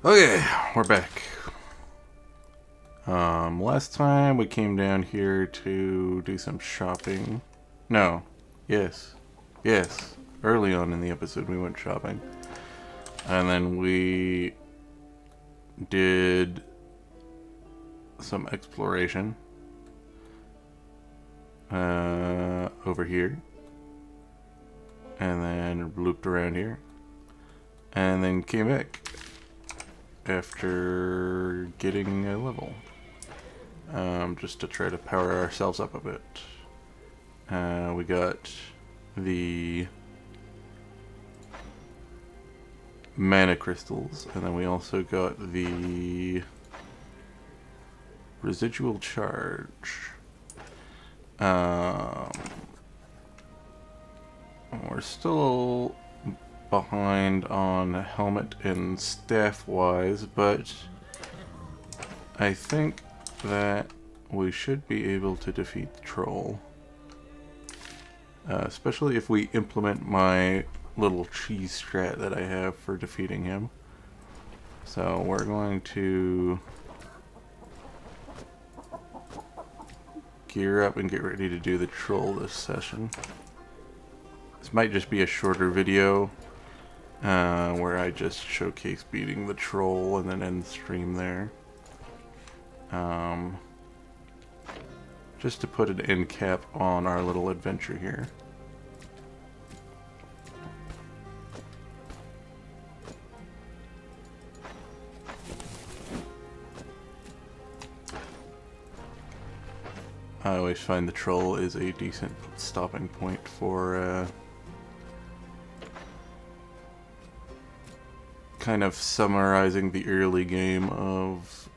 Okay, we're back. Last time we came down here to do some shopping. No. Yes. Yes. Early on in the episode we went shopping. And then we did some exploration. Over here. And then looped around here. And then came back after getting a level, just to try to power ourselves up a bit. We got the mana crystals, and then we also got the residual charge. We're still behind on helmet and staff wise, but I think that we should be able to defeat the troll, especially if we implement my little cheese strat that I have for defeating him. So we're going to gear up and get ready to do the troll this session. This might just be a shorter video where I just showcase beating the troll and then end the stream there. Just to put an end cap on our little adventure here. I always find the troll is a decent stopping point for kind of summarizing the early game of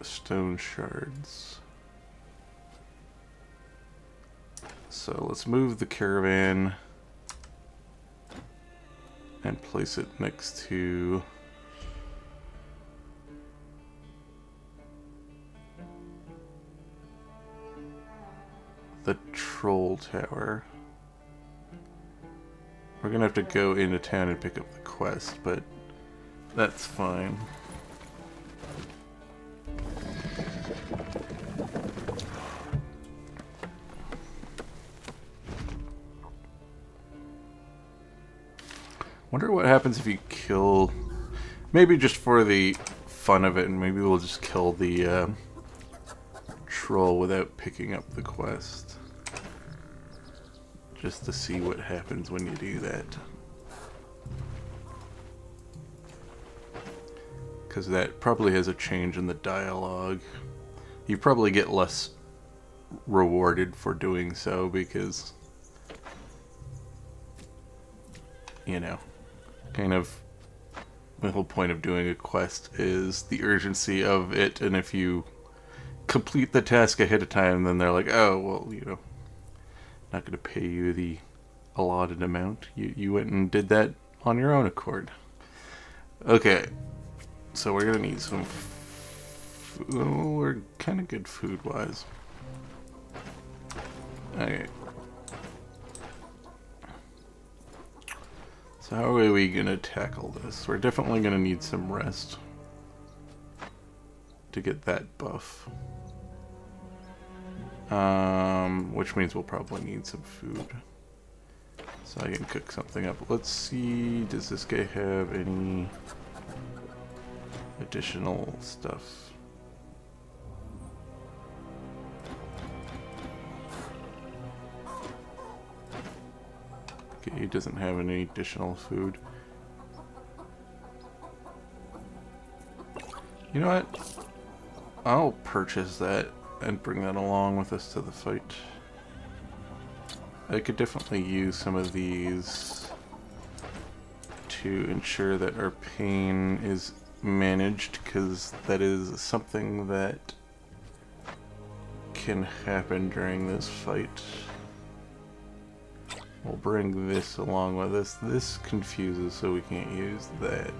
stone shards. So let's move the caravan and place it next to the troll tower. We're gonna have to go into town and pick up the quest, but that's fine. Wonder what happens if you kill, maybe just for the fun of it, and maybe we'll just kill the troll without picking up the quest. Just to see what happens when you do that. Because that probably has a change in the dialogue. You probably get less rewarded for doing so because, you know, kind of the whole point of doing a quest is the urgency of it, and if you complete the task ahead of time, then they're like, oh, well, you know, not going to pay you the allotted amount. You went and did that on your own accord. Okay. So we're gonna need some well, we're kind of good food-wise. Okay. So how are we gonna tackle this? We're definitely gonna need some rest to get that buff. Which means we'll probably need some food. So I can cook something up. Let's see, does this guy have any additional stuff? Okay, he doesn't have any additional food. You know what? I'll purchase that and bring that along with us to the fight. I could definitely use some of these to ensure that our pain is managed, because that is something that can happen during this fight. We'll bring this along with us. This confuses, so we can't use that.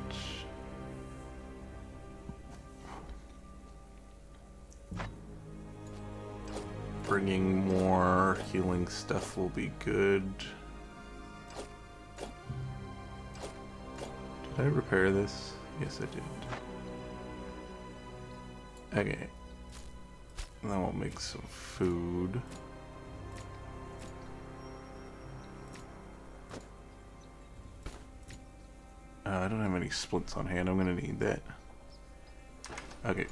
Bringing more healing stuff will be good. Did I repair this? Yes, I did. Okay. Then we'll make some food. I don't have any splints on hand. I'm gonna need that. Okay.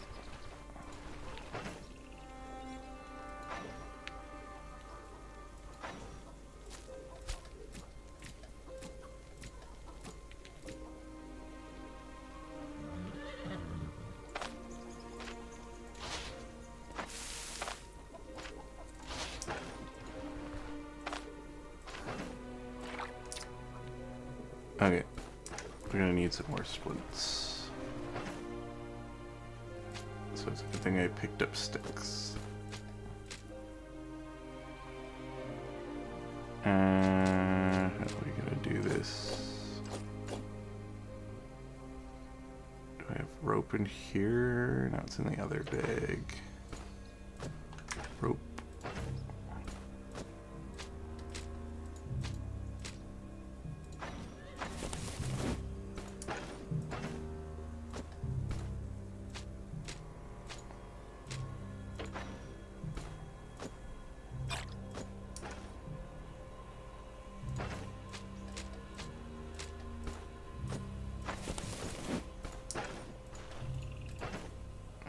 Okay. We're gonna need some more splints. So it's a good thing I picked up sticks. How are we gonna do this? Do I have rope in here? No, it's in the other bag. Rope.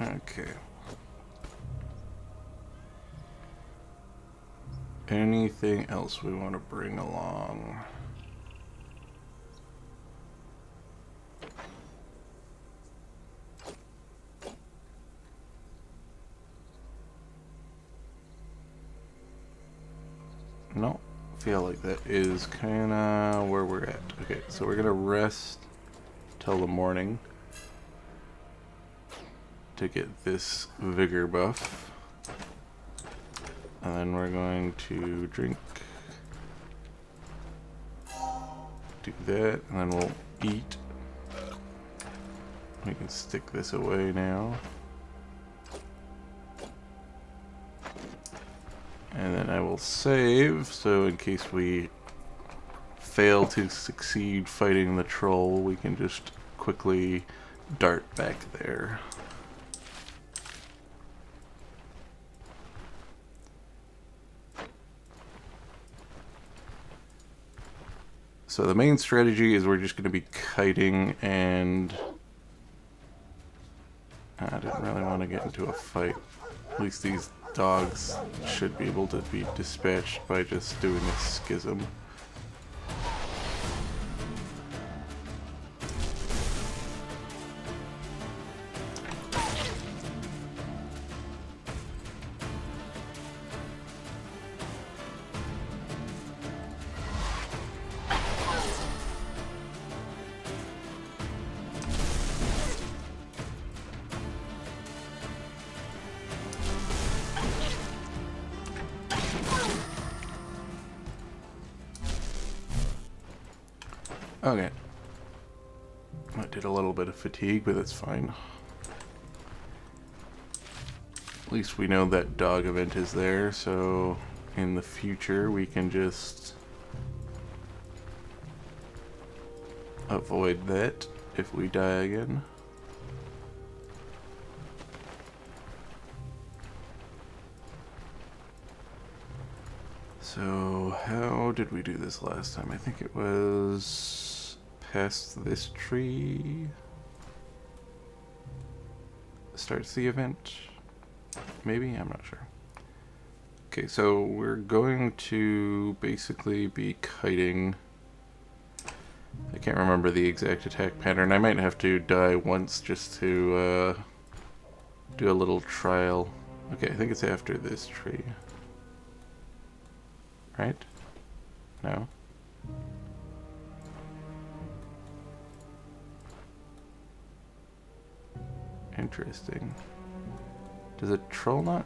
Okay. Anything else we want to bring along? No, feel like that is kind of where we're at. Okay, so we're gonna rest till the morning to get this vigor buff, and then we're going to drink, do that, and then we'll eat. We can stick this away now. And then I will save, so in case we fail to succeed fighting the troll, we can just quickly dart back there. So the main strategy is we're just going to be kiting, and I didn't really want to get into a fight. At least these dogs should be able to be dispatched by just doing a schism. Okay. I did a little bit of fatigue, but that's fine. At least we know that dog event is there, so in the future we can just avoid that if we die again. So how did we do this last time? I think it was past this tree. Starts the event. Maybe? I'm not sure. Okay, so we're going to basically be kiting. I can't remember the exact attack pattern. I might have to die once just to do a little trial. Okay, I think it's after this tree. Right? No? Interesting. Does a troll not?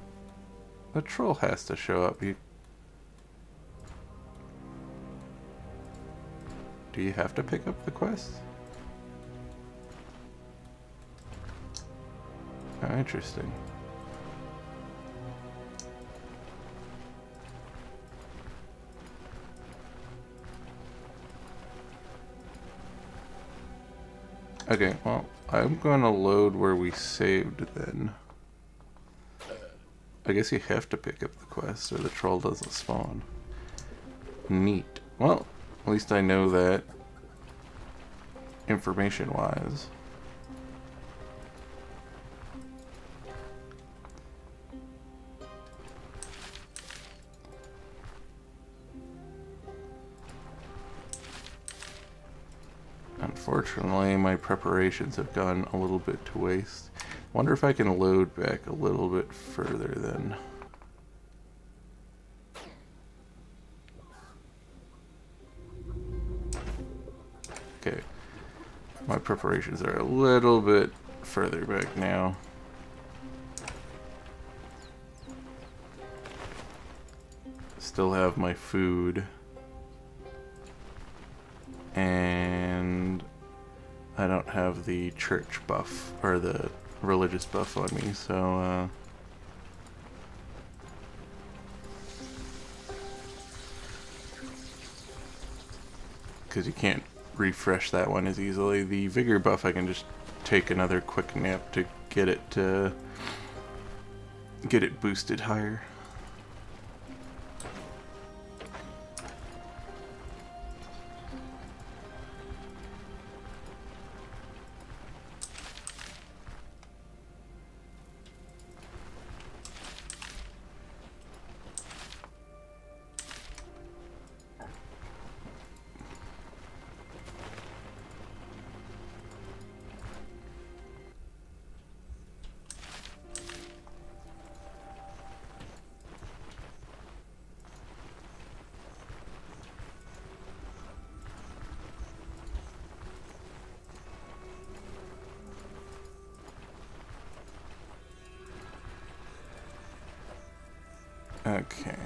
The troll has to show up. Do you have to pick up the quest? Oh, interesting. Okay, well, I'm gonna load where we saved then. I guess you have to pick up the quest or the troll doesn't spawn. Neat. Well, at least I know that information-wise. Unfortunately, my preparations have gone a little bit to waste. Wonder if I can load back a little bit further then. Okay. My preparations are a little bit further back now. Still have my food. And I don't have the church buff, or the religious buff on me, so, because you can't refresh that one as easily. The vigor buff, I can just take another quick nap to get it boosted higher. Okay.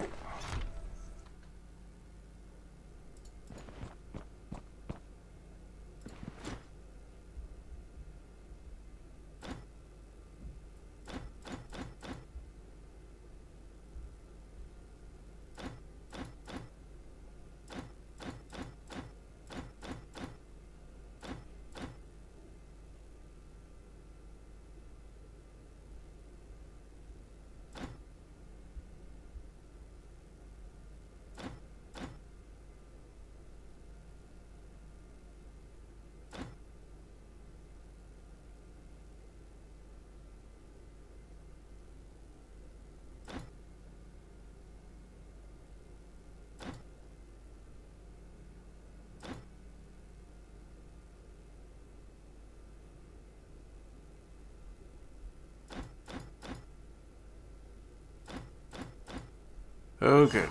Okay.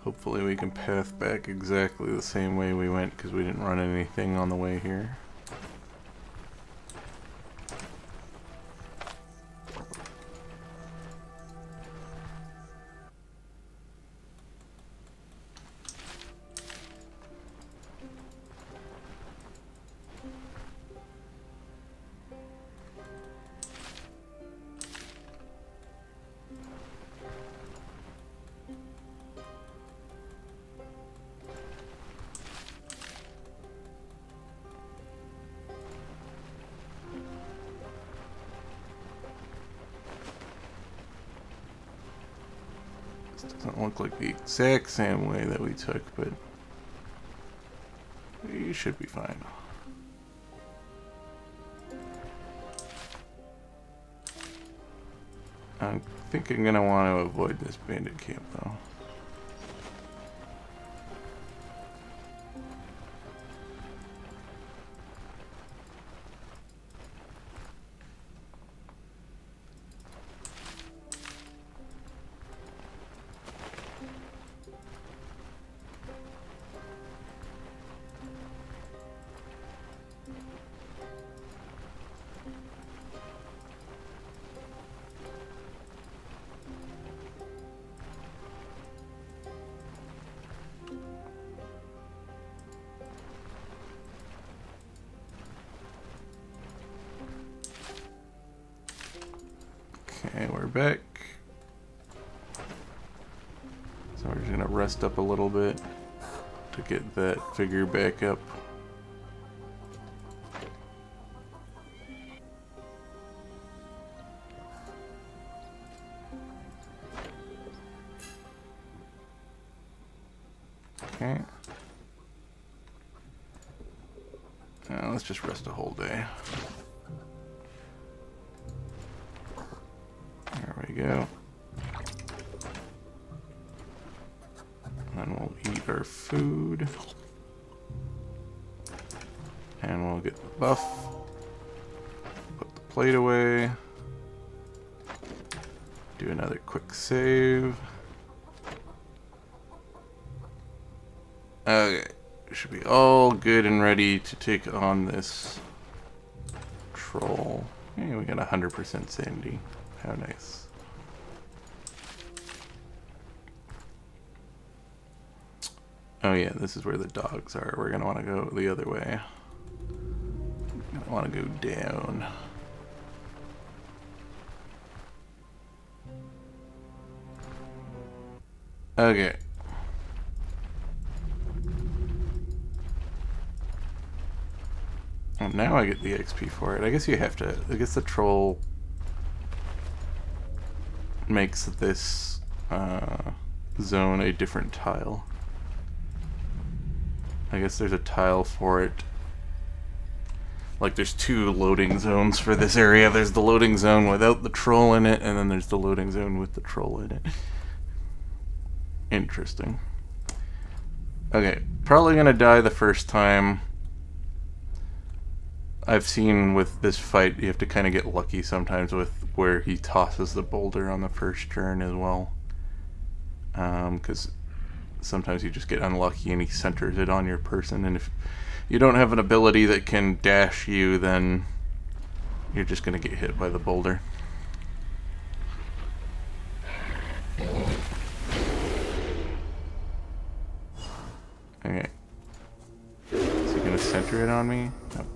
Hopefully we can path back exactly the same way we went, because we didn't run anything on the way here. This doesn't look like the exact same way that we took, but we should be fine. I think I'm gonna want to avoid this bandit camp though. back. So we're just gonna rest up a little bit to get that figure back up. Okay. Let's just rest a whole day. There we go. And we'll eat our food. And we'll get the buff. Put the plate away. Do another quick save. Okay. Should be all good and ready to take on this troll. Hey, we got 100% sanity. How nice. Oh yeah, this is where the dogs are. We're gonna want to go the other way. We're gonna want to go down. Okay. Well, now I get the XP for it. I guess you have to. I guess the troll makes this zone a different tile. I guess there's a tile for it. Like there's two loading zones for this area. There's the loading zone without the troll in it, and then there's the loading zone with the troll in it. Interesting. Okay, probably gonna die the first time. I've seen with this fight, you have to kind of get lucky sometimes with where he tosses the boulder on the first turn as well. Because sometimes you just get unlucky and he centers it on your person, and if you don't have an ability that can dash you, then you're just going to get hit by the boulder. Okay. Is he going to center it on me? Nope.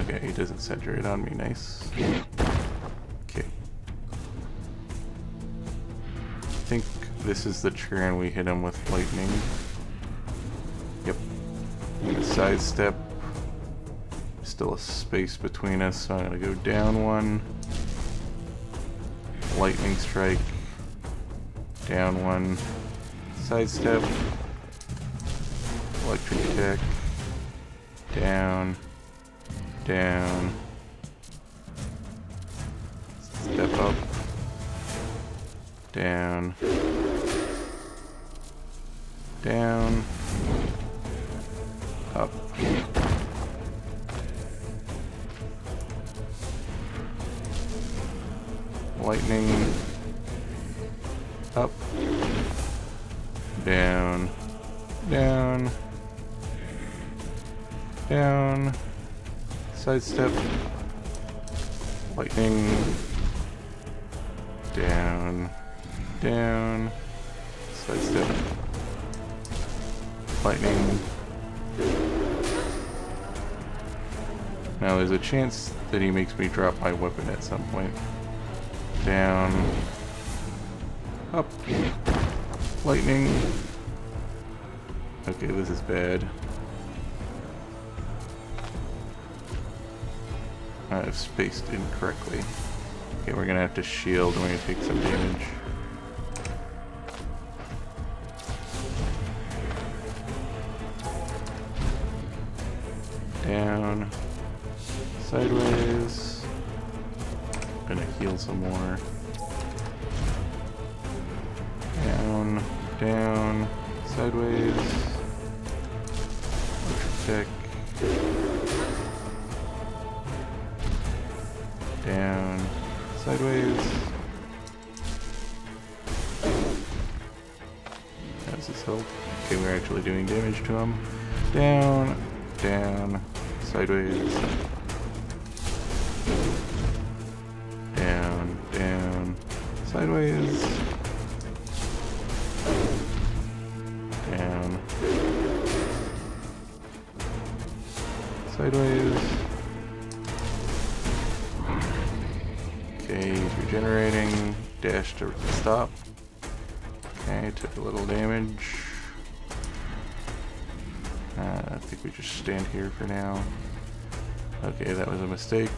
Okay, he doesn't center it on me. Nice. Okay. I think this is the turn we hit him with lightning. Yep. I'm gonna sidestep. Still a space between us, so I'm gonna go down one. Lightning strike. Down one. Sidestep. Electric attack. Down. Down. Step up. Down. Down. Up. Lightning. Up. Down. Down. Down. Sidestep. Lightning. Down. Down. Sidestep. Lightning. Now there's a chance that he makes me drop my weapon at some point. Down. Up. Lightning. Okay, this is bad. I've spaced incorrectly. Okay, we're gonna have to shield and we're gonna take some damage. Down. Sideways. Gonna heal some more. Down. Down. Sideways. Electric deck. Down. Sideways. How's this help? Okay, we're actually doing damage to him. Down. Down. Sideways. Down. Down. Sideways. Down. Sideways. Okay, he's regenerating. Dash to stop. Okay, took a little damage. I think we just stand here for now. Okay, that was a mistake.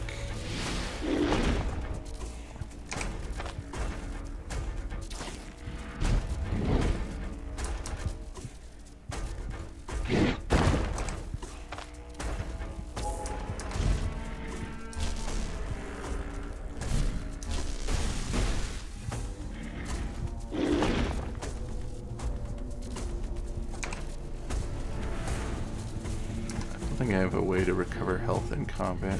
I think I have a way to recover health in combat.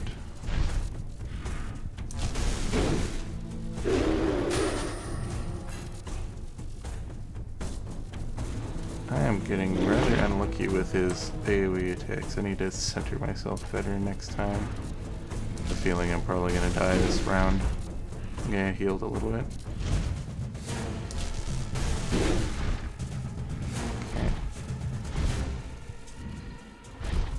I am getting rather unlucky with his AoE attacks. I need to center myself better next time. The feeling I'm probably gonna die this round. Yeah, healed a little bit.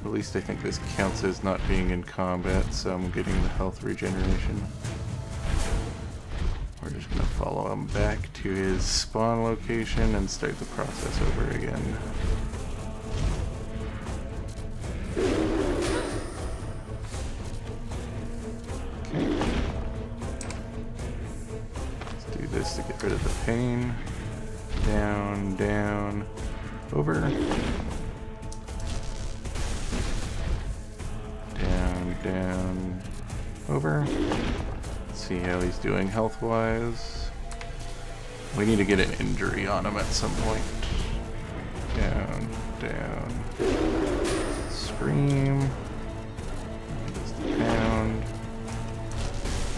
At least I think this counts as not being in combat, so I'm getting the health regeneration. We're just going to follow him back to his spawn location and start the process over again. Okay. Let's do this to get rid of the pain. Down, down, over. Down, over. Let's see how he's doing health-wise. We need to get an injury on him at some point. Down, down. Scream. Just the pound.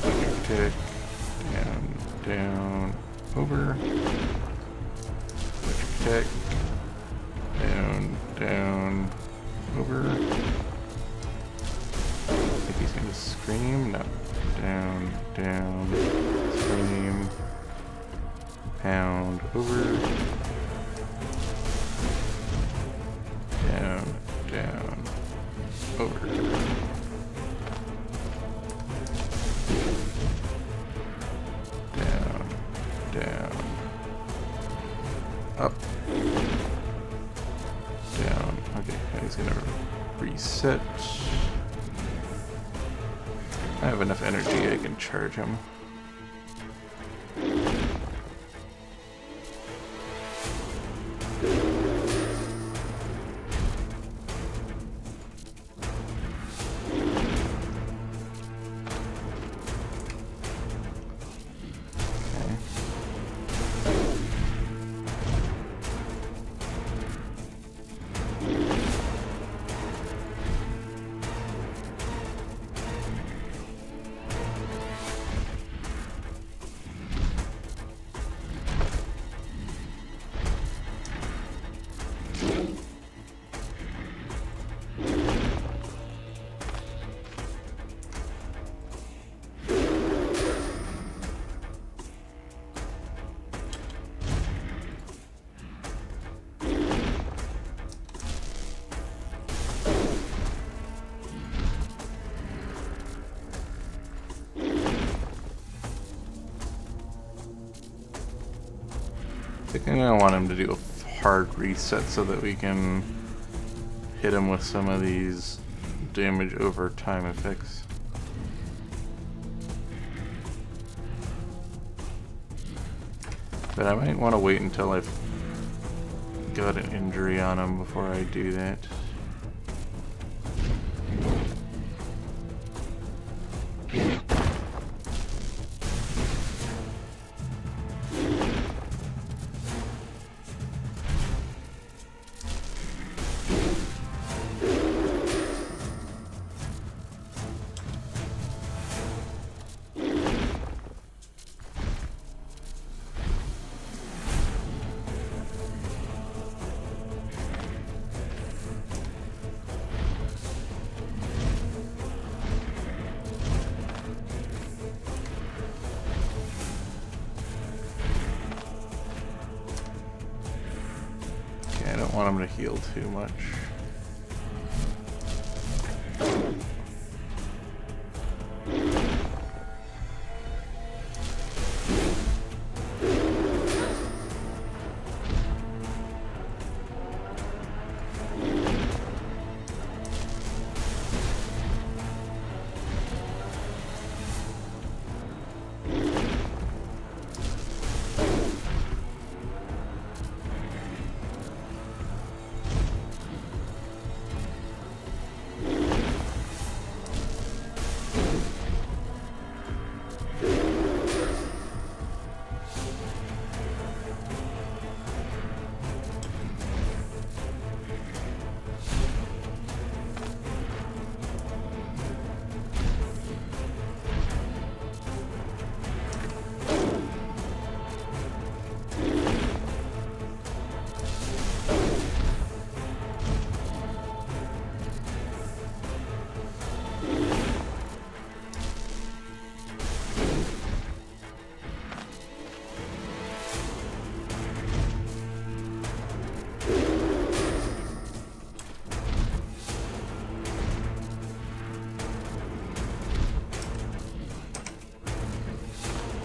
Electric tick. Down, down, over. Electric tick. Down, down, over. He's gonna scream, no. Down, down, scream, pound, over. Down, down, over. Down, down, up. Down, okay, he's gonna reset. I have enough energy, I can charge him. I think I'm going to want him to do a hard reset so that we can hit him with some of these damage over time effects. But I might want to wait until I've got an injury on him before I do that. I don't want him to heal too much.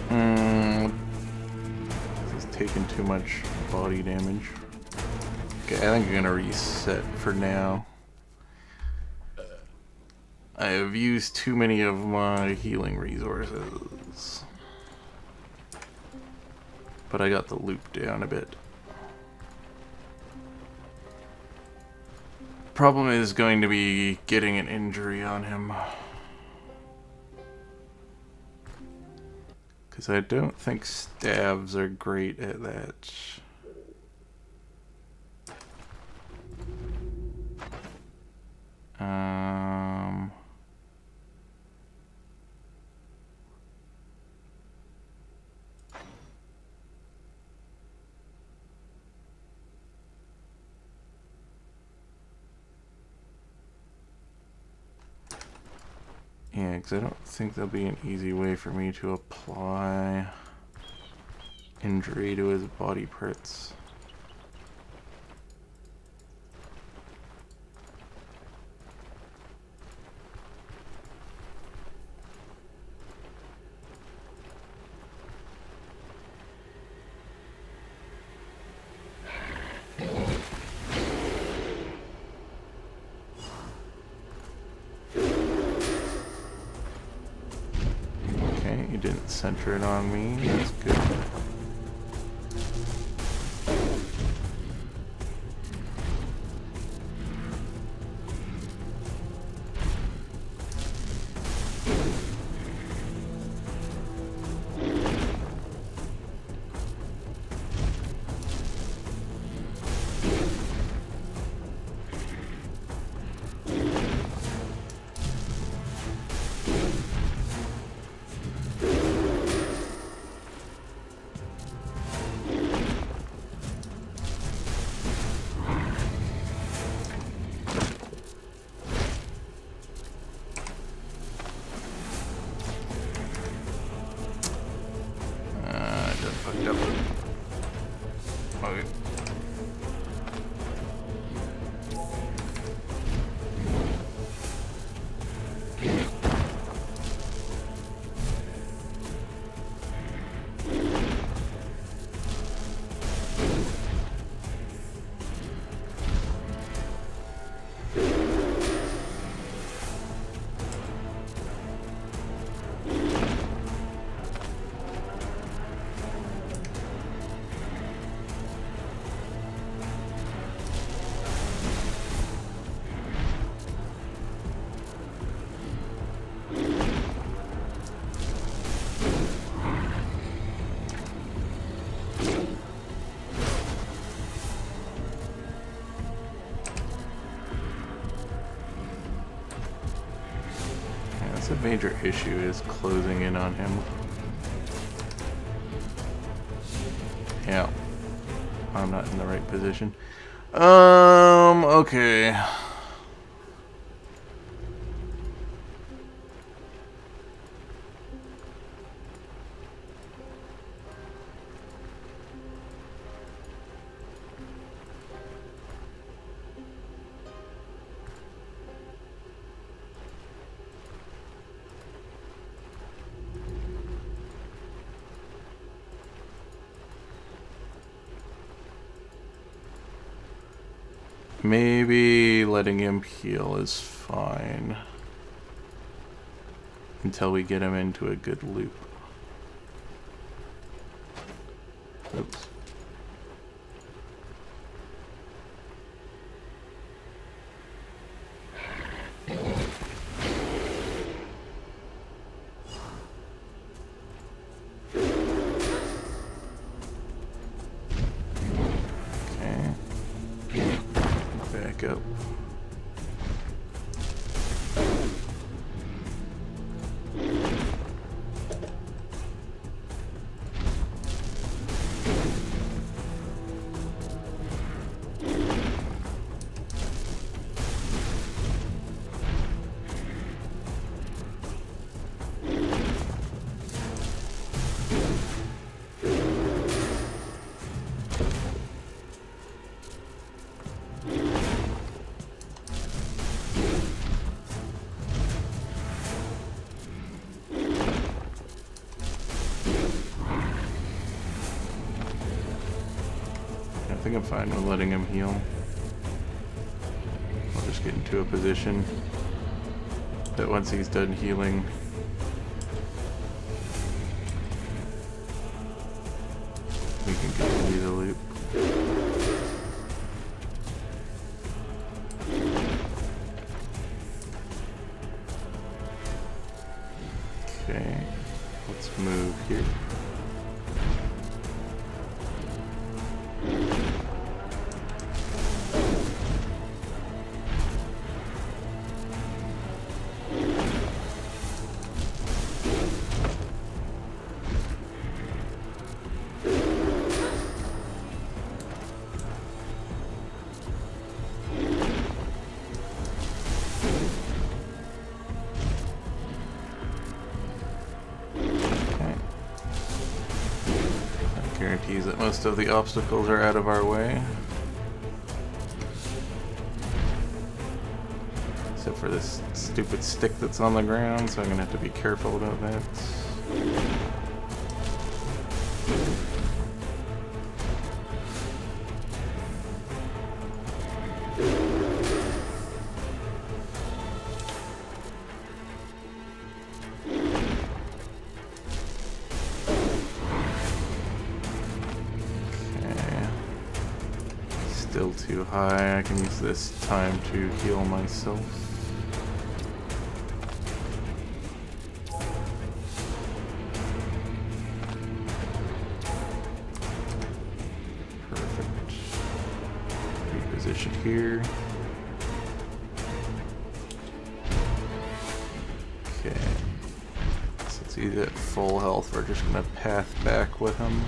This is taking too much body damage. Okay, I think I'm gonna reset for now. I have used too many of my healing resources. But I got the loop down a bit. Problem is going to be getting an injury on him. Because I don't think stabs are great at that. Yeah, because I don't think there'll be an easy way for me to apply injury to his body parts. You didn't center it on me. That's good. The major issue is closing in on him. Yeah. I'm not in the right position. Okay. Maybe letting him heal is fine until we get him into a good loop. Oops. Go. think I'm fine with letting him heal. I'll just get into a position that once he's done healing, we can continue the loop. Okay, let's move here. Guarantees that most of the obstacles are out of our way. Except for this stupid stick that's on the ground, so I'm gonna have to be careful about that. Still too high. I can use this time to heal myself. Perfect. Reposition here. Okay. Since he's at full health, we're just gonna path back with him.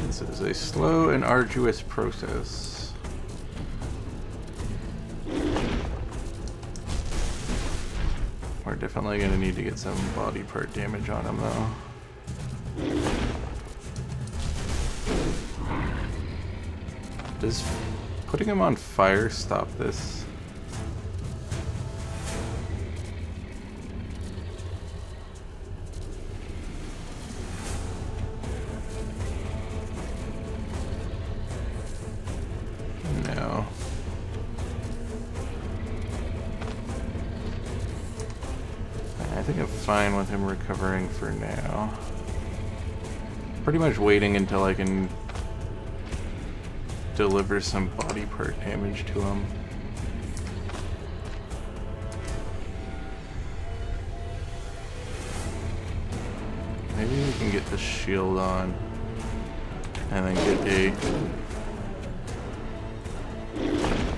This is a slow and arduous process. We're definitely going to need to get some body part damage on him though. Does putting him on fire stop this? No. I think I'm fine with him recovering for now. Pretty much waiting until I can deliver some body part damage to him. Maybe we can get the shield on and then get a...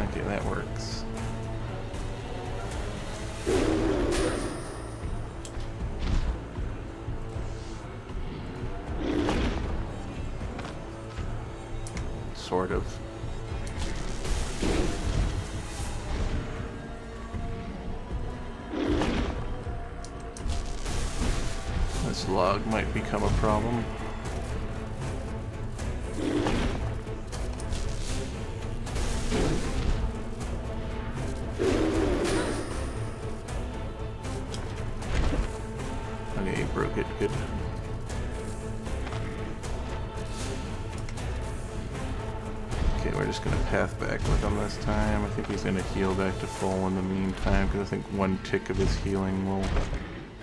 Okay, that works. Sort of. This log might become a problem. Okay, you broke it, good. Okay, we're just gonna path back with him this time. I think he's gonna heal back to full in the meantime, because I think one tick of his healing will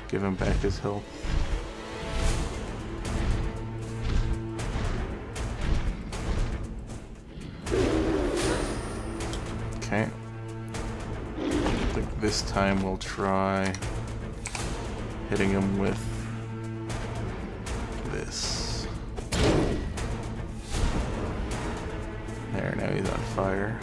give him back his health. Okay. I think this time we'll try hitting him with this. he's on fire.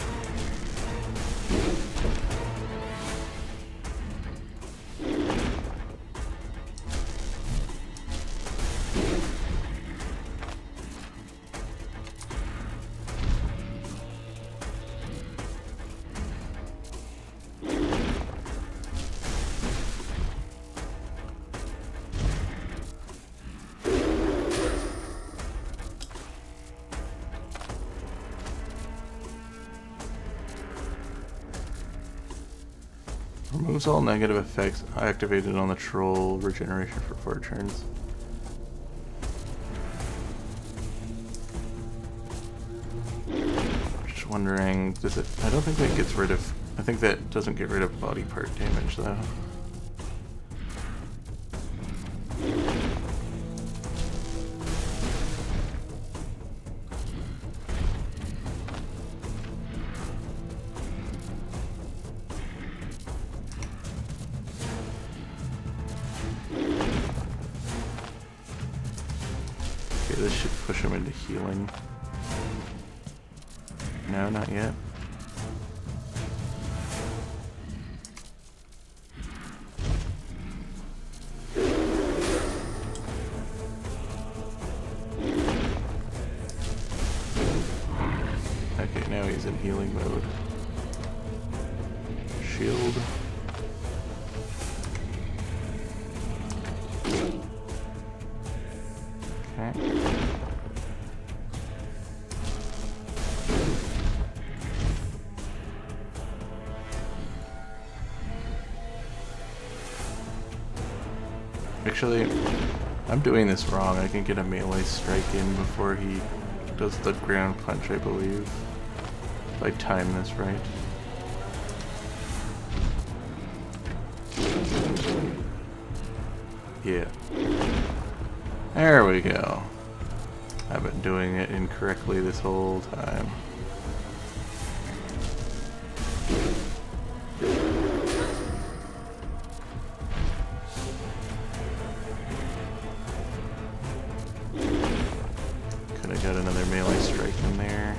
Removes all negative effects activated on the troll. Regeneration for 4 turns. Just wondering, does it... I don't think that gets rid of... I think that doesn't get rid of body part damage, though. This should push him into healing. No, not yet. Okay, now he's in healing mode. Shield. Okay. Actually, I'm doing this wrong. I can get a melee strike in before he does the ground punch, I believe. If I time this right. Yeah. There we go. I've been doing it incorrectly this whole time. Could have got another melee strike in there.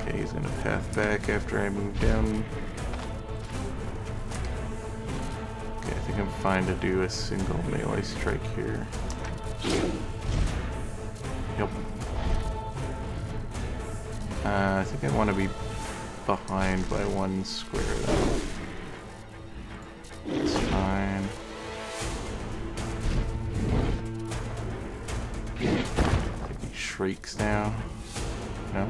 Okay, he's gonna path back after I move down. Okay, I think I'm fine to do a single melee strike here. Yep. I think I want to be behind by 1 square though. That's fine. I think he shrieks now. No?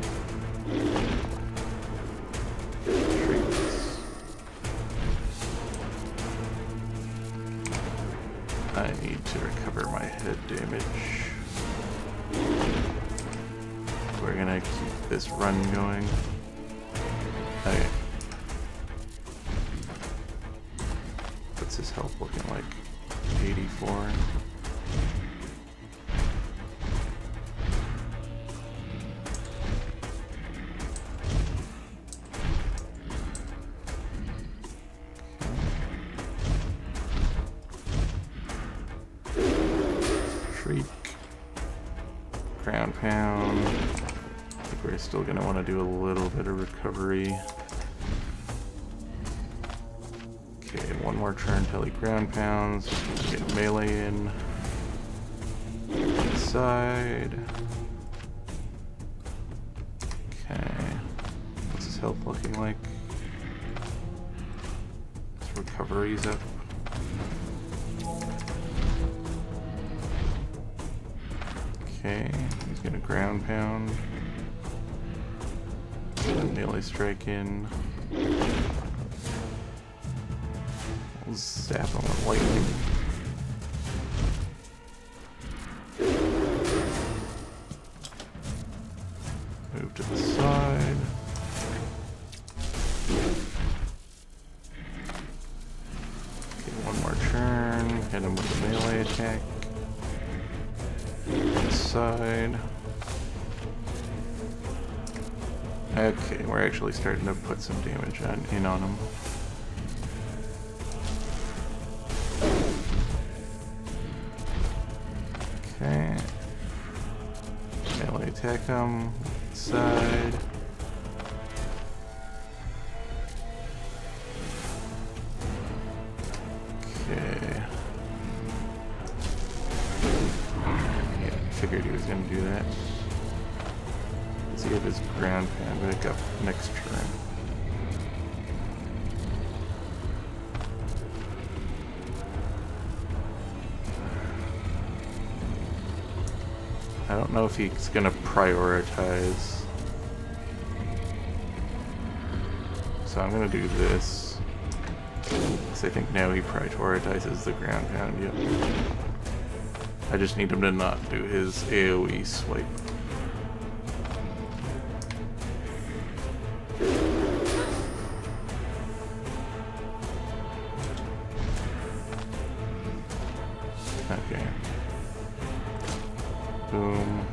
Shrieks. I need to recover my head damage. We're gonna keep this run going. Okay. What's his health looking like? 84. Shriek. Ground pound. I think we're still going to want to do a little bit of recovery. Okay, 1 more turn till he ground pounds. Get melee in. Side. Okay. What's his health looking like? His recovery's up. Okay, he's gonna ground pound. Melee strike in. We'll zap him with lightning. Move to the side. Okay, 1 more turn. Hit him with a melee attack. Side. Okay, we're actually starting to put some damage in on him. Okay. Melee attack him. Side. figured he was going to do that. Does he have his ground pound back up next turn? I don't know if he's going to prioritize. So I'm going to do this. Because I think now he prioritizes the ground pound. Yep. I just need him to not do his AoE swipe. Okay. Boom.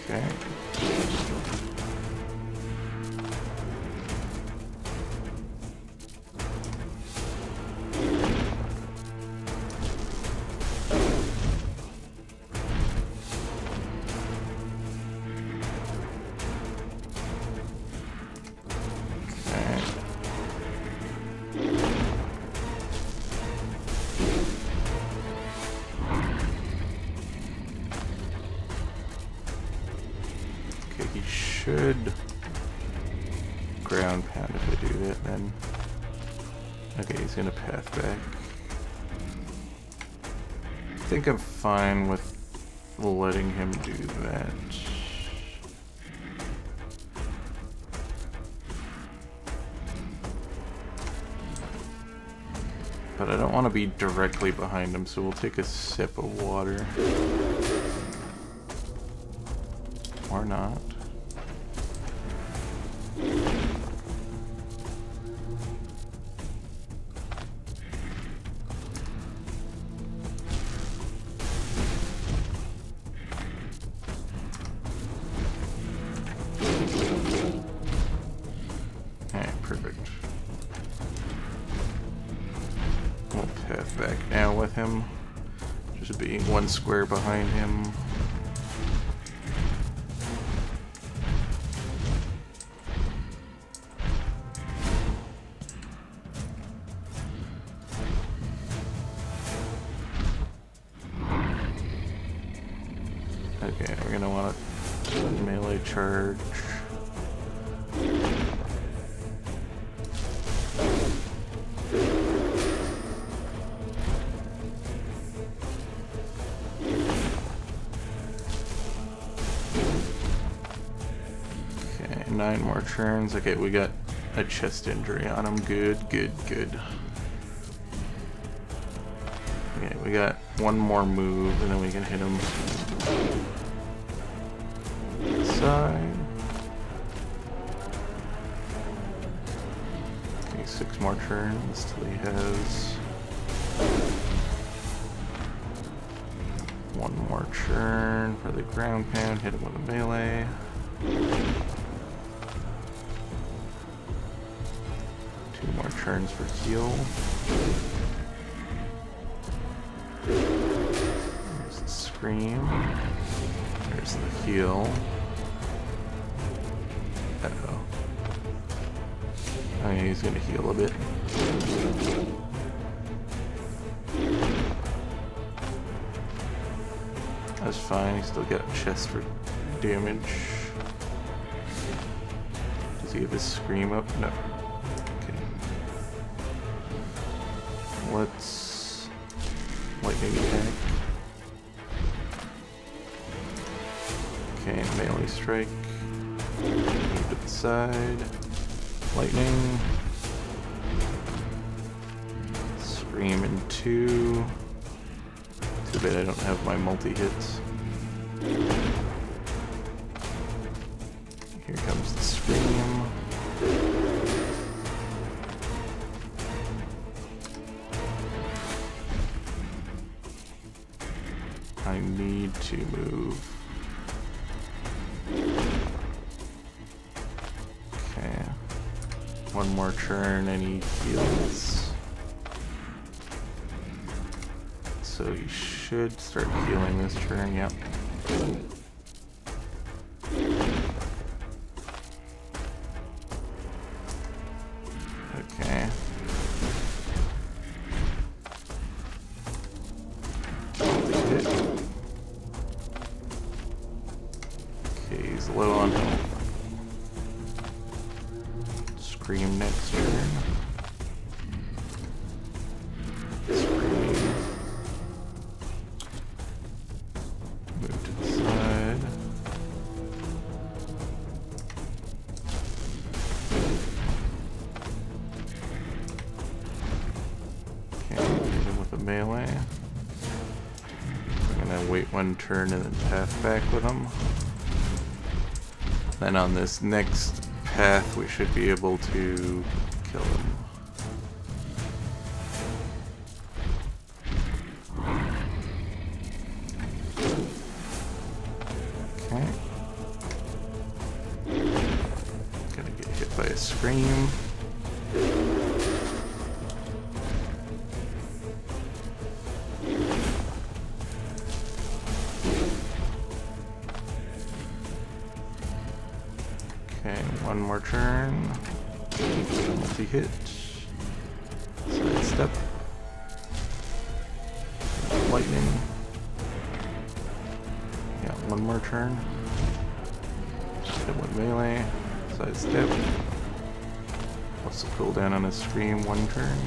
Okay. He should ground pound if I do that then. Okay, he's gonna path back. I think I'm fine with letting him do that. But I don't want to be directly behind him, so we'll take a sip of water. Or not. Okay, perfect. We'll path back now with him. Just being one square behind him. Okay, we're gonna want a melee charge. Okay, 9 more turns. Okay, we got a chest injury on him. Good, good, good. Okay, we got one more move and then we can hit him. Side. Okay, 6 more turns till he has 1 more turn for the ground pound. Hit him with a melee. 2 more turns for heal. There's the scream. There's the heal. Uh-oh. Oh yeah, he's gonna heal a bit. That's fine, he's still got chest for damage. Does he have his scream up? No. Okay. Let's lightning attack. Okay, melee strike. Move to the side. Lightning. Scream in 2. Too bad I don't have my multi-hits. Here comes the scream. I need to move. Okay. 1 more turn and he heals. So he should start healing this turn, yep. Okay. the melee. I'm gonna wait one turn and then path back with him. Then on this next path we should be able to kill him. Okay. Gonna get hit by a scream. Okay, one more turn. Multi-hit. Side step. Lightning. Yeah, one more turn. Hit with melee. Side step. What's the cooldown on a scream? One turn.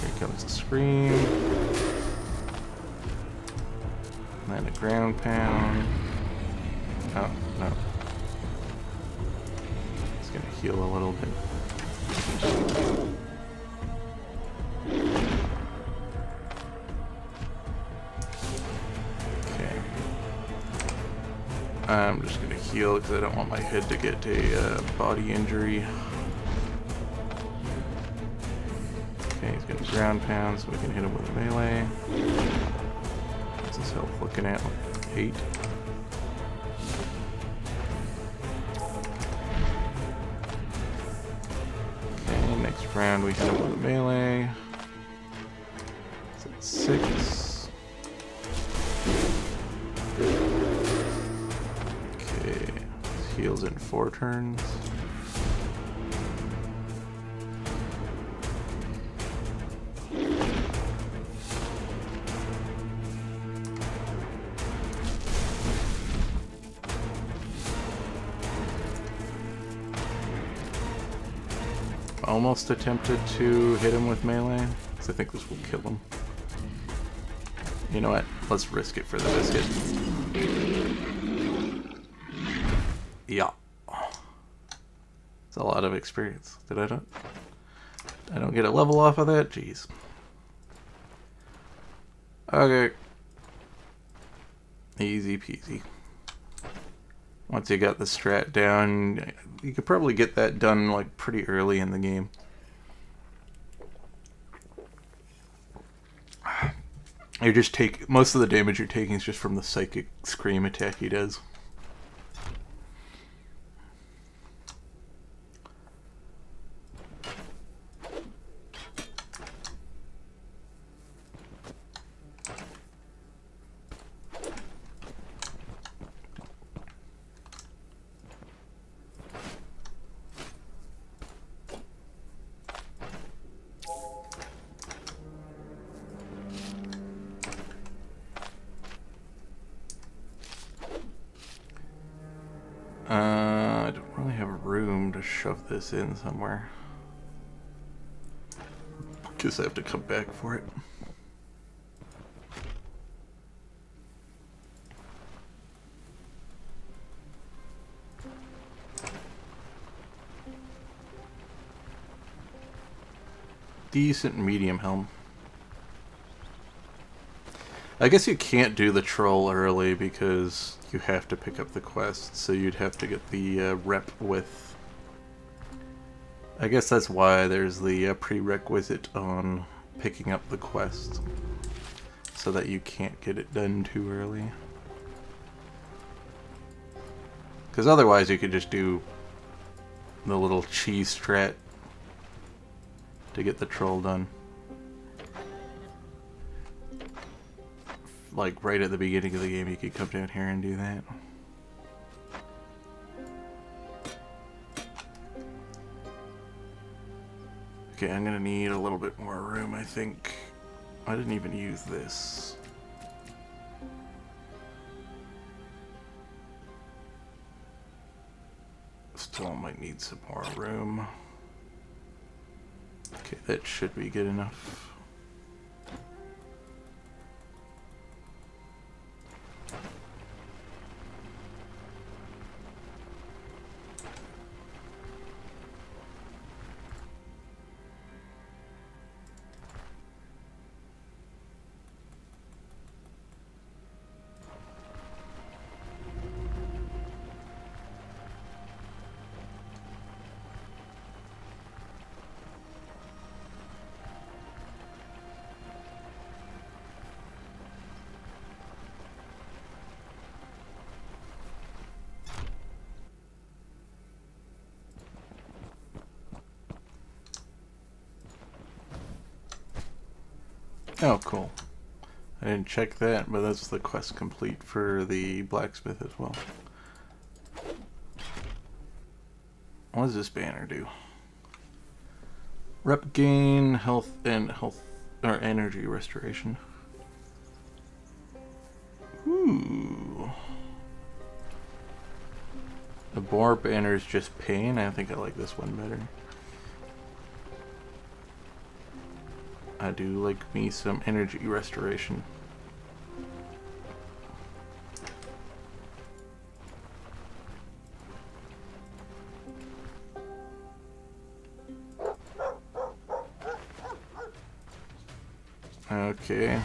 Here comes the scream. And then a ground pound. Oh, no. It's gonna heal a little bit. Okay. I'm just gonna heal because I don't want my head to get a body injury. Okay, he's gonna ground pound so we can hit him with a melee. What's his health looking at? Like 8. Okay, next round we hit him with a melee. It's at 6. Okay, heals in 4 turns. Almost attempted to hit him with melee, because I think this will kill him. You know what? Let's risk it for the biscuit. Yeah. It's a lot of experience. I don't get a level off of that? Jeez. Okay. Easy peasy. Once you got the strat down, you could probably get that done like pretty early in the game. You just take most of the damage you're taking is just from the psychic scream attack he does. I don't really have room to shove this in somewhere. Guess I have to come back for it. Decent medium helm. I guess you can't do the troll early because you have to pick up the quest, so you'd have to get the rep with... I guess that's why there's the prerequisite on picking up the quest, so that you can't get it done too early. Because otherwise you could just do the little cheese strat to get the troll done. Like right at the beginning of the game, you could come down here and do that. Okay, I'm gonna need a little bit more room, I think. I didn't even use this. Still might need some more room. Okay, that should be good enough. Oh, cool. I didn't check that, but that's the quest complete for the blacksmith as well. What does this banner do? Rep gain, health, and health or energy restoration. Ooh. The boar banner is just pain. I think I like this one better. I do like me some energy restoration. Okay.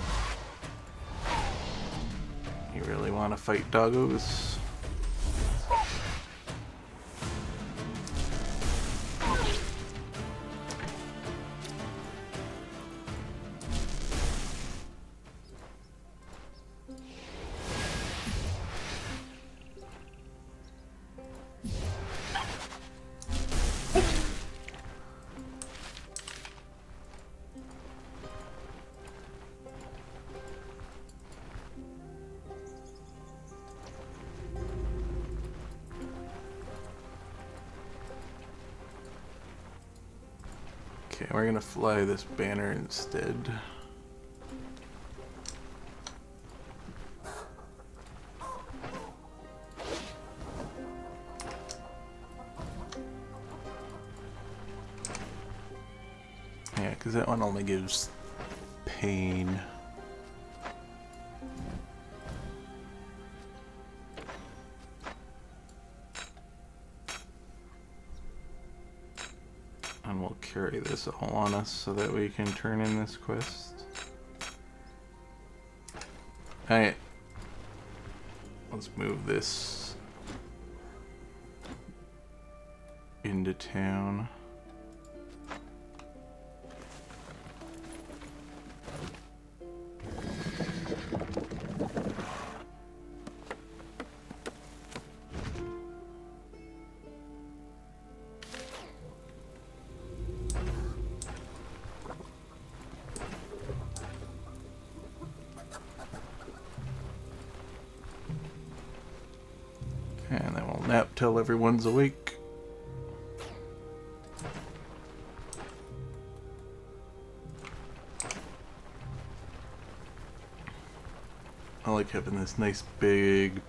You really want to fight doggos? Okay, we're gonna fly this banner instead. Yeah, because that one only gives pain. And we'll carry this all on us so that we can turn in this quest. Alright. Let's move this into town. And then we'll nap till everyone's awake. I like having this nice big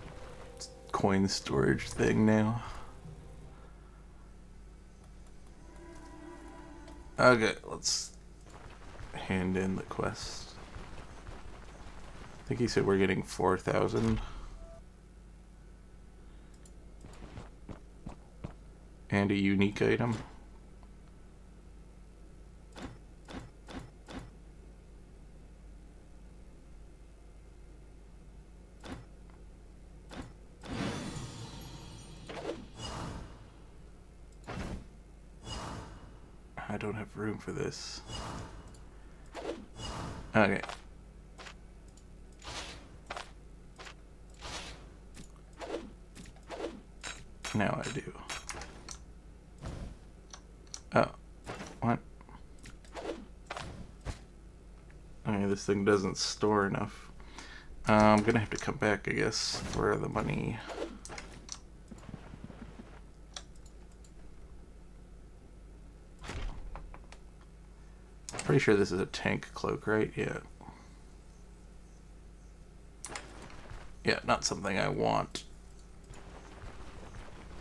coin storage thing now. Okay, let's hand in the quest. I think he said we're getting 4,000. And a unique item. I don't have room for this. Okay. Now I do. Oh. What? Okay, this thing doesn't store enough. I'm gonna have to come back, I guess, for the money. Pretty sure this is a tank cloak, right? Yeah. Yeah, not something I want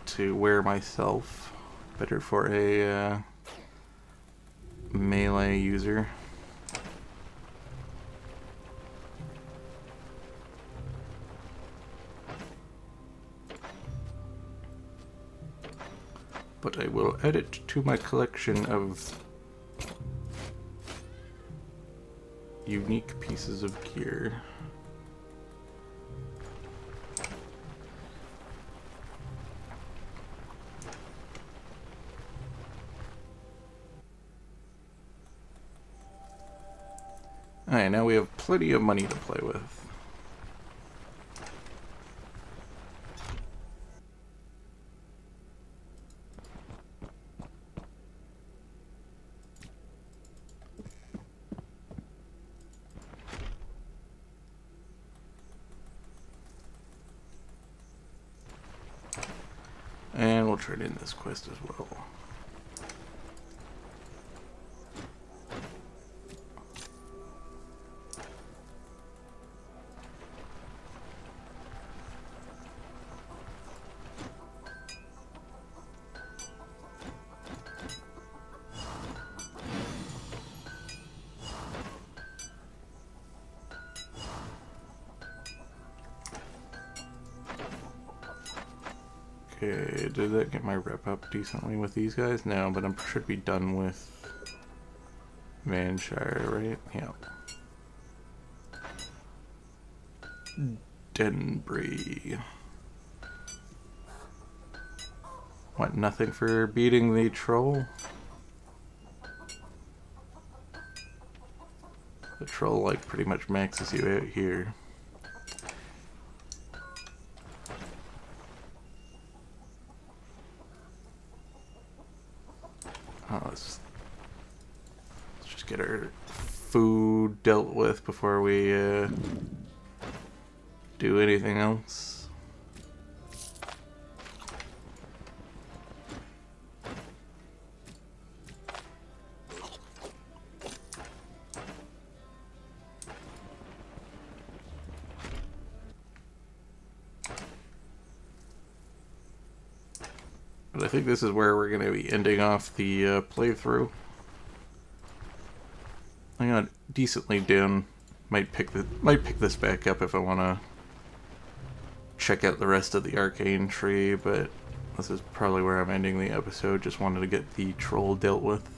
to wear myself. Better for a melee user. But I will add it to my collection of unique pieces of gear. Alright, now we have plenty of money to play with. I'll trade in this quest as well. Okay, did that get my rep up decently with these guys? No, but I should be done with Manshire, right? Yeah. Denbury. What, nothing for beating the troll? The troll, like, pretty much maxes you out here. Oh, let's just get our food dealt with before we do anything else. But I think this is where we're going to be ending off the playthrough. I got decently down. Might pick this back up if I want to check out the rest of the arcane tree, but this is probably where I'm ending the episode. Just wanted to get the troll dealt with.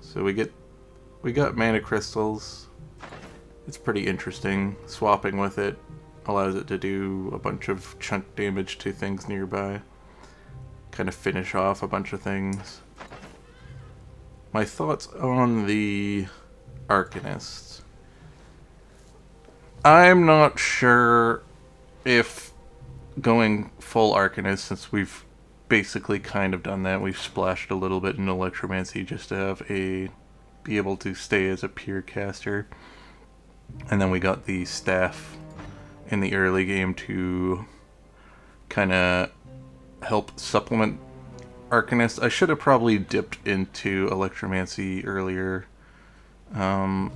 So we got mana crystals. It's pretty interesting. Swapping with it allows it to do a bunch of chunk damage to things nearby. Kind of finish off a bunch of things. My thoughts on the Arcanist. I'm not sure if going full Arcanist, since we've basically kind of done that. We've splashed a little bit in Electromancy just to be able to stay as a pure caster. And then we got the staff in the early game to kind of help supplement Arcanist. I should have probably dipped into Electromancy earlier. And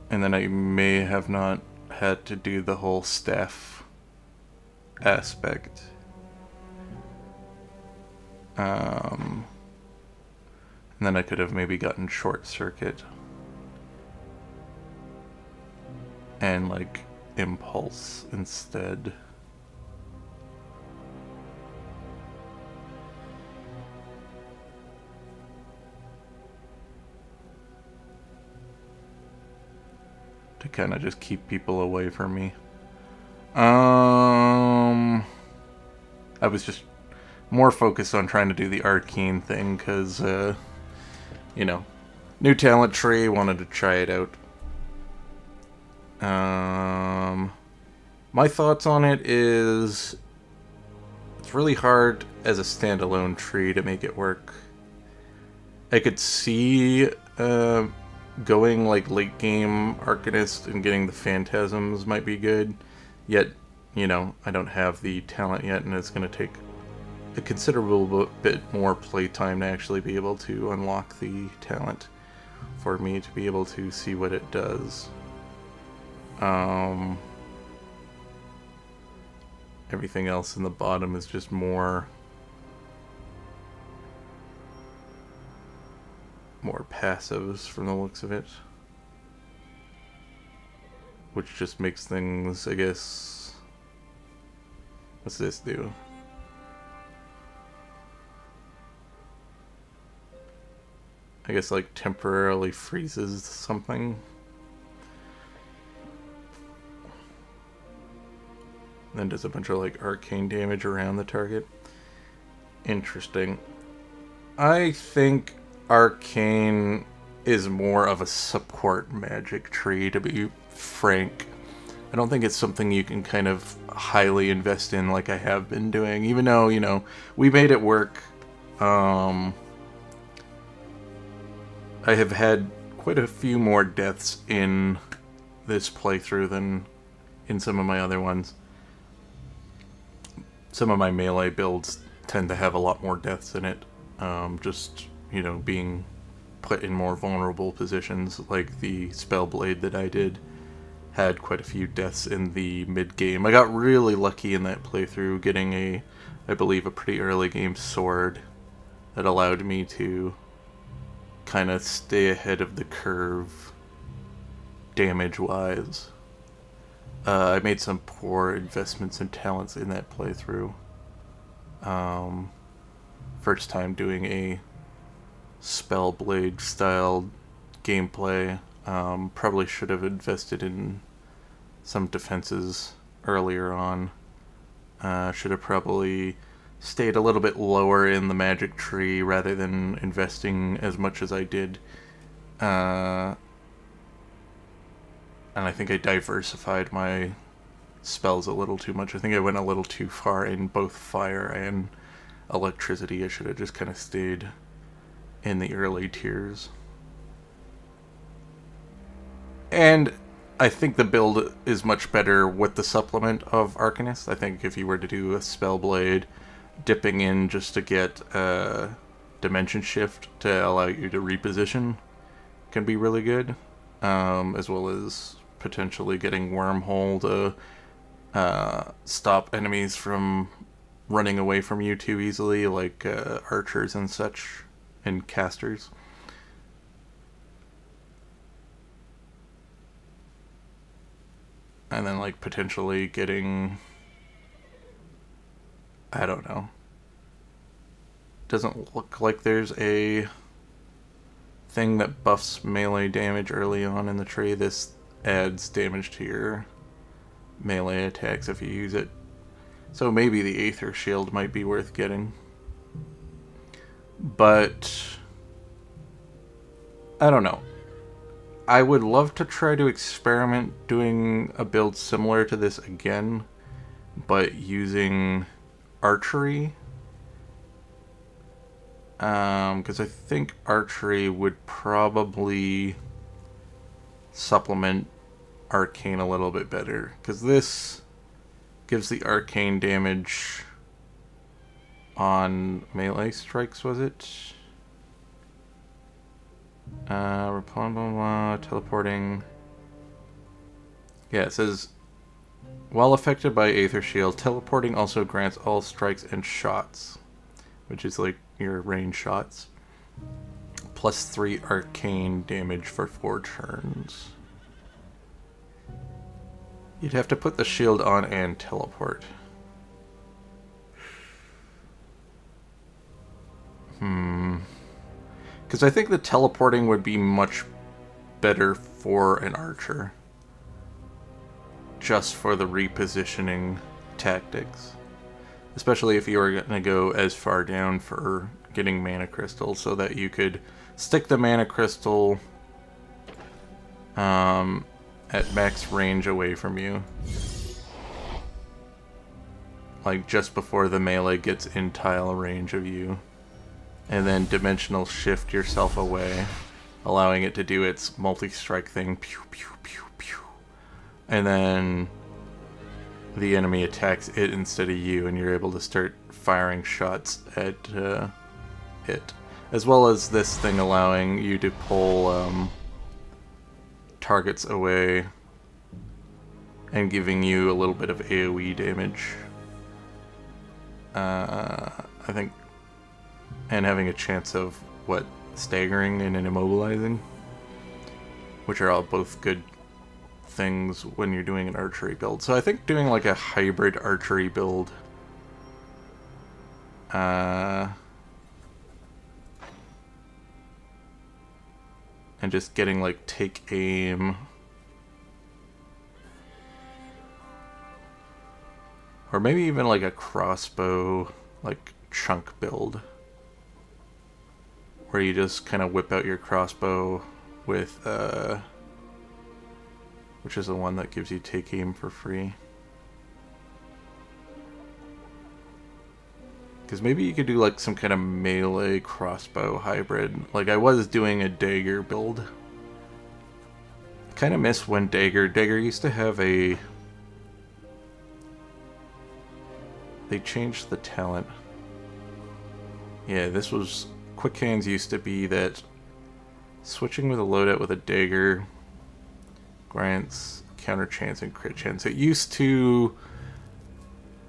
then I may have not had to do the whole staff aspect. And then I could have maybe gotten Short Circuit and like Impulse instead. To kind of just keep people away from me. I was just more focused on trying to do the arcane thing because, you know, new talent tree, wanted to try it out. My thoughts on it is it's really hard as a standalone tree to make it work. I could see going like late game Arcanist and getting the Phantasms might be good, yet, you know, I don't have the talent yet, and it's going to take a considerable bit more playtime to actually be able to unlock the talent for me to be able to see what it does. Everything else in the bottom is just more passives from the looks of it, which just makes things, I guess. What's this do? I guess like temporarily freezes something. Then does a bunch of like arcane damage around the target. Interesting. I think arcane is more of a support magic tree, to be frank. I don't think it's something you can kind of highly invest in like I have been doing, even though, you know, we made it work. I have had quite a few more deaths in this playthrough than in some of my other ones. some of my melee builds tend to have a lot more deaths in it. Just, being put in more vulnerable positions, like the Spellblade that I did had quite a few deaths in the mid-game. I got really lucky in that playthrough, getting I believe, a pretty early game sword that allowed me to kind of stay ahead of the curve damage-wise. I made some poor investments in talents in that playthrough. First time doing a Spellblade style gameplay. Probably should have invested in some defenses earlier on. Should have probably stayed a little bit lower in the magic tree rather than investing as much as I did. And I think I diversified my spells a little too much. I think I went a little too far in both fire and electricity. I should have just kind of stayed in the early tiers. And I think the build is much better with the supplement of Arcanist. I think if you were to do a Spellblade, dipping in just to get a dimension shift to allow you to reposition can be really good. As well as potentially getting Wormhole to stop enemies from running away from you too easily, like archers and such, and casters. And then, like, potentially getting... I don't know. Doesn't look like there's a thing that buffs melee damage early on in the tree. This adds damage to your melee attacks if you use it. So maybe the Aether Shield might be worth getting. But... I don't know. I would love to try to experiment doing a build similar to this again, but using archery. Because I think archery would probably supplement arcane a little bit better. Because this gives the arcane damage on melee strikes, was it? Teleporting. Yeah, it says, while affected by Aether Shield, teleporting also grants all strikes and shots, which is like your range shots, plus 3 arcane damage for 4 turns. You'd have to put the shield on and teleport. Because I think the teleporting would be much better for an archer. Just for the repositioning tactics. Especially if you were going to go as far down for getting mana crystals, so that you could stick the mana crystal at max range away from you. Like just before the melee gets in tile range of you. And then dimensional shift yourself away, allowing it to do its multi-strike thing. Pew, pew, pew, pew. And then the enemy attacks it instead of you, and you're able to start firing shots at it. As well as this thing allowing you to pull targets away and giving you a little bit of AoE damage. I think... And having a chance of, staggering and immobilizing? Which are all both good things when you're doing an archery build. So I think doing like a hybrid archery build and just getting like take aim, or maybe even like a crossbow like chunk build, where you just kind of whip out your crossbow with, which is the one that gives you take aim for free. Because maybe you could do like some kind of melee crossbow hybrid. Like I was doing a dagger build. Kind of miss when Dagger used to have a They changed the talent. Yeah, this was... Quick Hands used to be that switching with a loadout with a dagger grants counter chance and crit chance. It used to...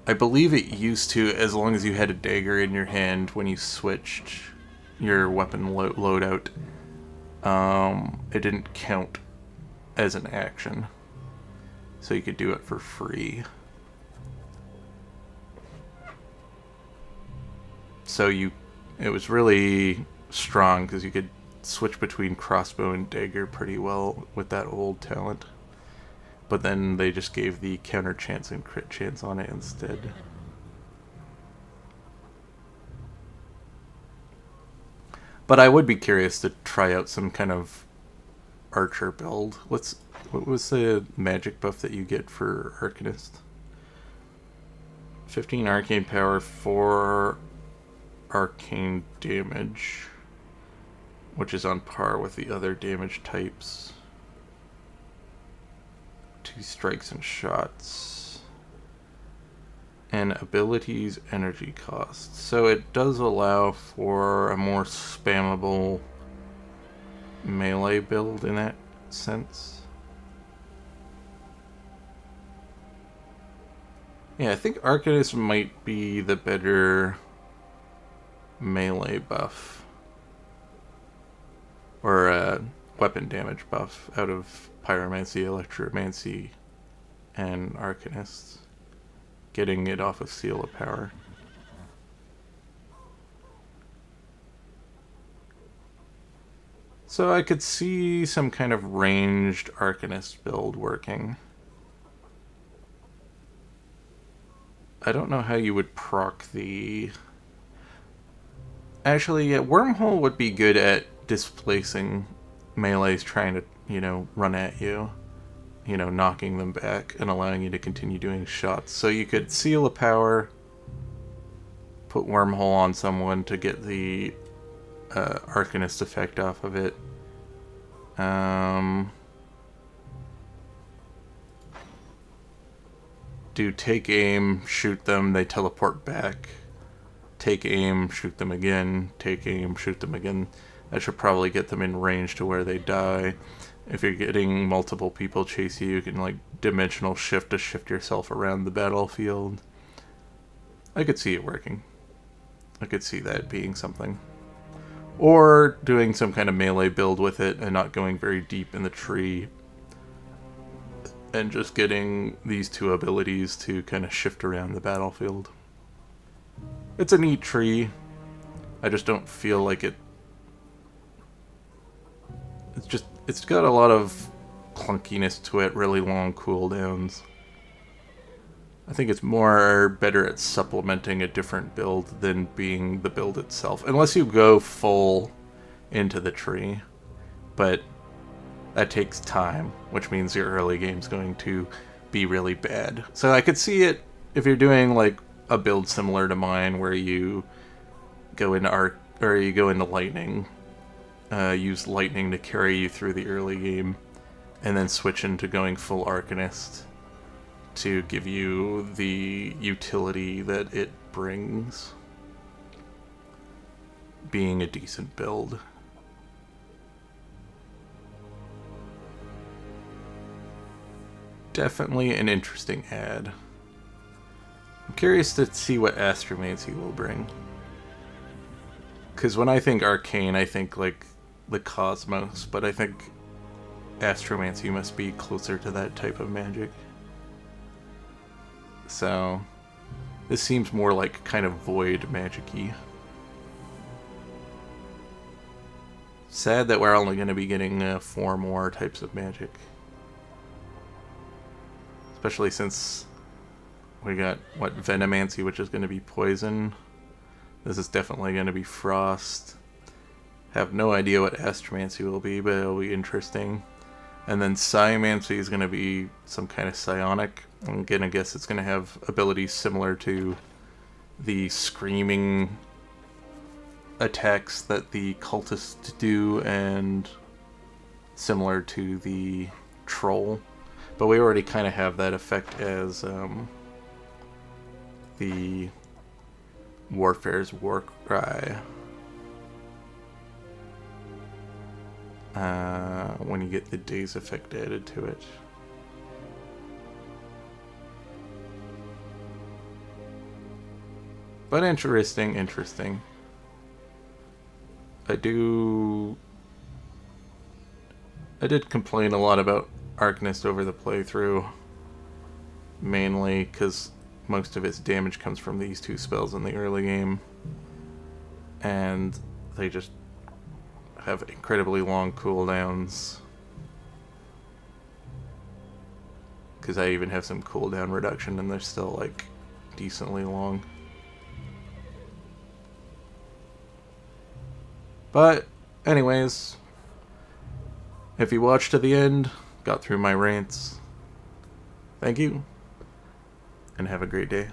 I believe it used to, as long as you had a dagger in your hand when you switched your weapon loadout, it didn't count as an action. So you could do it for free. So it was really strong because you could switch between crossbow and dagger pretty well with that old talent. But then they just gave the counter chance and crit chance on it instead. But I would be curious to try out some kind of archer build. What was the magic buff that you get for Arcanist? 15 arcane power, 4 arcane damage, which is on par with the other damage types. 2 strikes and shots. And abilities energy cost. So it does allow for a more spammable melee build in that sense. Yeah, I think Arcanist might be the better melee buff. Or weapon damage buff out of Pyromancy, Electromancy, and Arcanist. Getting it off of Seal of Power. So I could see some kind of ranged Arcanist build working. I don't know how you would proc the... Actually, yeah, Wormhole would be good at displacing melees trying to, run at you. Knocking them back and allowing you to continue doing shots. So you could Seal of Power, put Wormhole on someone to get the Arcanist effect off of it. Do take aim, shoot them, they teleport back. Take aim, shoot them again. Take aim, shoot them again. That should probably get them in range to where they die. If you're getting multiple people chase you, you can dimensional shift to shift yourself around the battlefield. I could see it working. I could see that being something. Or doing some kind of melee build with it and not going very deep in the tree. And just getting these 2 abilities to kind of shift around the battlefield. It's a neat tree. I just don't feel like it... It's got a lot of clunkiness to it, really long cooldowns. I think it's better at supplementing a different build than being the build itself. Unless you go full into the tree. But that takes time, which means your early game's going to be really bad. So I could see it if you're doing a build similar to mine where you go into lightning. Use lightning to carry you through the early game, and then switch into going full Arcanist to give you the utility that it brings, being a decent build. Definitely an interesting ad. I'm curious to see what Astromancy will bring. Because when I think Arcane, I think the Cosmos, but I think Astromancy must be closer to that type of magic. So, this seems more like kind of void magic-y. Sad that we're only going to be getting 4 more types of magic. Especially since we got, Venomancy, which is going to be poison. This is definitely going to be frost. Have no idea what Astromancy will be, but it'll be interesting. And then Psimancy is going to be some kind of psionic. I'm going to guess it's going to have abilities similar to the screaming attacks that the cultists do, and similar to the troll. But we already kind of have that effect as the Warfare's war cry. When you get the daze effect added to it. But interesting. I did complain a lot about Arcanist over the playthrough, mainly because most of its damage comes from these two spells in the early game, and they just have incredibly long cooldowns. Because I even have some cooldown reduction and they're still like decently long. But anyways, if you watched to the end, got through my rants, thank you, and have a great day.